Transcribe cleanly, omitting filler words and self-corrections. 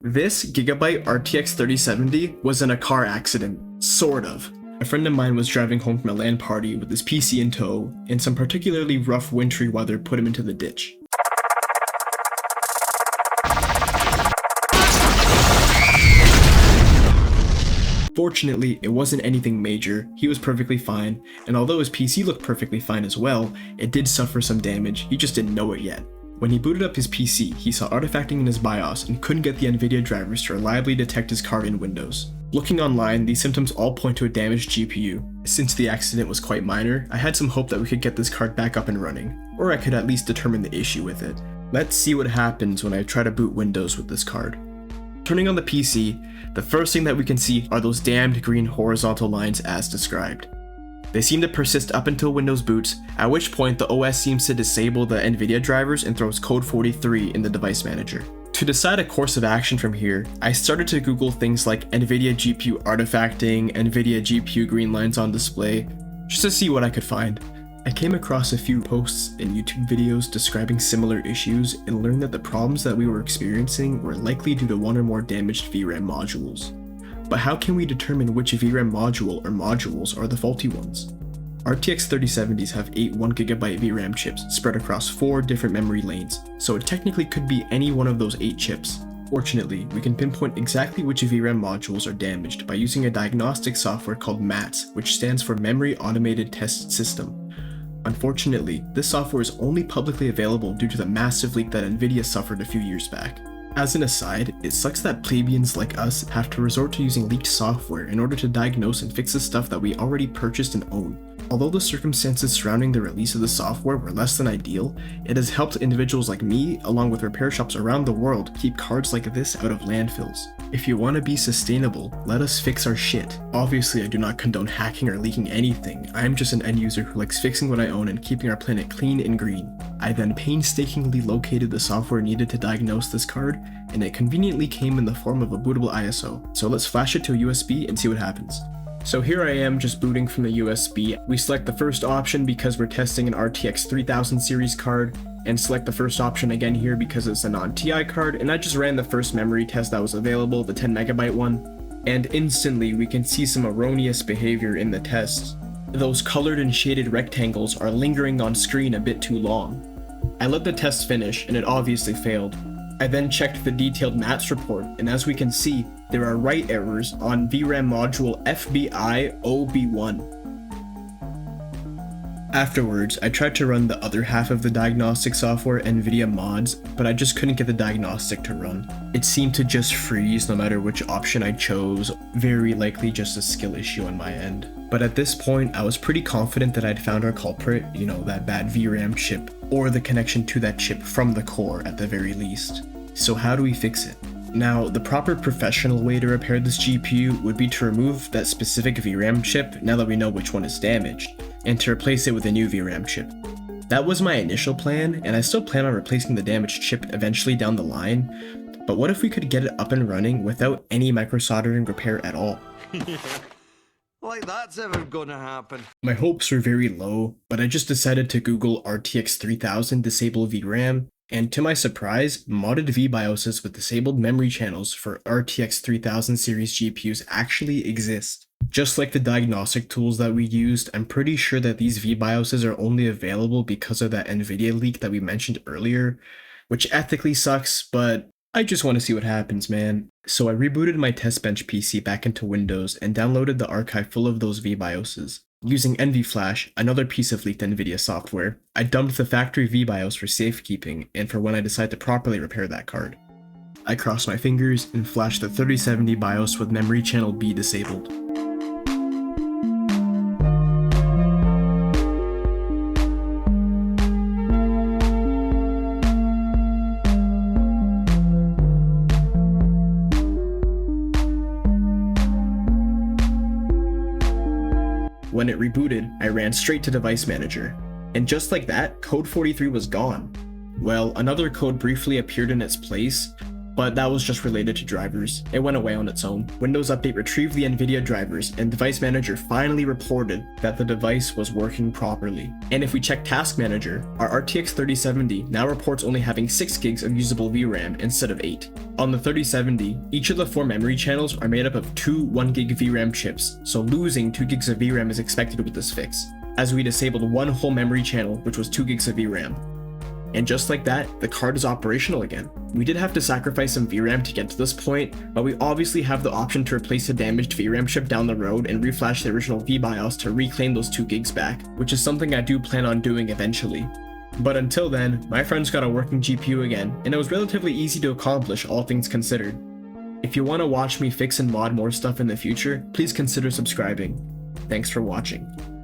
This Gigabyte RTX 3070 was in a car accident, sort of. A friend of mine was driving home from a LAN party with his PC in tow, and some particularly rough wintry weather put him into the ditch. Fortunately, it wasn't anything major, he was perfectly fine, and although his PC looked perfectly fine as well, it did suffer some damage, he just didn't know it yet. When he booted up his PC, he saw artifacting in his BIOS and couldn't get the NVIDIA drivers to reliably detect his card in Windows. Looking online, these symptoms all point to a damaged GPU. Since the accident was quite minor, I had some hope that we could get this card back up and running, or I could at least determine the issue with it. Let's see what happens when I try to boot Windows with this card. Turning on the PC, the first thing that we can see are those damned green horizontal lines as described. They seem to persist up until Windows boots, at which point the OS seems to disable the NVIDIA drivers and throws code 43 in the device manager. To decide a course of action from here, I started to Google things like NVIDIA GPU artifacting, NVIDIA GPU green lines on display, just to see what I could find. I came across a few posts and YouTube videos describing similar issues and learned that the problems that we were experiencing were likely due to one or more damaged VRAM modules. But how can we determine which VRAM module or modules are the faulty ones? RTX 3070s have 8 1GB VRAM chips spread across 4 different memory lanes, so it technically could be any one of those 8 chips. Fortunately, we can pinpoint exactly which VRAM modules are damaged by using a diagnostic software called MATS, which stands for Memory Automated Test System. Unfortunately, this software is only publicly available due to the massive leak that Nvidia suffered a few years back. As an aside, it sucks that plebeians like us have to resort to using leaked software in order to diagnose and fix the stuff that we already purchased and own. Although the circumstances surrounding the release of the software were less than ideal, it has helped individuals like me, along with repair shops around the world, keep cards like this out of landfills. If you want to be sustainable, let us fix our shit. Obviously, I do not condone hacking or leaking anything. I am just an end user who likes fixing what I own and keeping our planet clean and green. I then painstakingly located the software needed to diagnose this card, and it conveniently came in the form of a bootable ISO. So let's flash it to a USB and see what happens. So here I am just booting from the USB. We select the first option because we're testing an RTX 3000 series card, and select the first option again here because it's a non-TI card, and I just ran the first memory test that was available, the 10MB one, and instantly we can see some erroneous behavior in the test. Those colored and shaded rectangles are lingering on screen a bit too long. I let the test finish and it obviously failed. I then checked the detailed MATS report, and as we can see, there are write errors on VRAM module FBIOB1. Afterwards, I tried to run the other half of the diagnostic software, NVIDIA MODS, but I just couldn't get the diagnostic to run. It seemed to just freeze no matter which option I chose, very likely just a skill issue on my end. But at this point, I was pretty confident that I'd found our culprit, that bad VRAM chip, or the connection to that chip from the core at the very least. So how do we fix it? Now, the proper professional way to repair this GPU would be to remove that specific VRAM chip now that we know which one is damaged, and to replace it with a new VRAM chip. That was my initial plan, and I still plan on replacing the damaged chip eventually down the line, but what if we could get it up and running without any microsoldering repair at all? Like that's ever gonna happen. My hopes were very low, but I just decided to Google RTX 3000 disable VRAM, and to my surprise, modded VBIOSes with disabled memory channels for RTX 3000 series GPUs actually exist. Just like the diagnostic tools that we used, I'm pretty sure that these VBIOSes are only available because of that NVIDIA leak that we mentioned earlier, which ethically sucks, but I just want to see what happens, man. So I rebooted my testbench PC back into Windows and downloaded the archive full of those VBIOSes. Using NVFlash, another piece of leaked NVIDIA software, I dumped the factory VBIOS for safekeeping and for when I decide to properly repair that card. I crossed my fingers and flashed the 3070 BIOS with memory channel B disabled. When it rebooted, I ran straight to Device Manager, and just like that, code 43 was gone. Well, another code briefly appeared in its place, but that was just related to drivers. It went away on its own. Windows Update retrieved the NVIDIA drivers, and Device Manager finally reported that the device was working properly. And if we check Task Manager, our RTX 3070 now reports only having 6 gigs of usable VRAM instead of 8. On the 3070, each of the 4 memory channels are made up of 2 1GB VRAM chips, so losing 2 gigs of VRAM is expected with this fix, as we disabled one whole memory channel, which was 2 gigs of VRAM. And just like that, the card is operational again. We did have to sacrifice some VRAM to get to this point, but we obviously have the option to replace the damaged VRAM chip down the road and reflash the original VBIOS to reclaim those 2 gigs back, which is something I do plan on doing eventually. But until then, my friend's got a working GPU again, and it was relatively easy to accomplish, all things considered. If you want to watch me fix and mod more stuff in the future, please consider subscribing. Thanks for watching.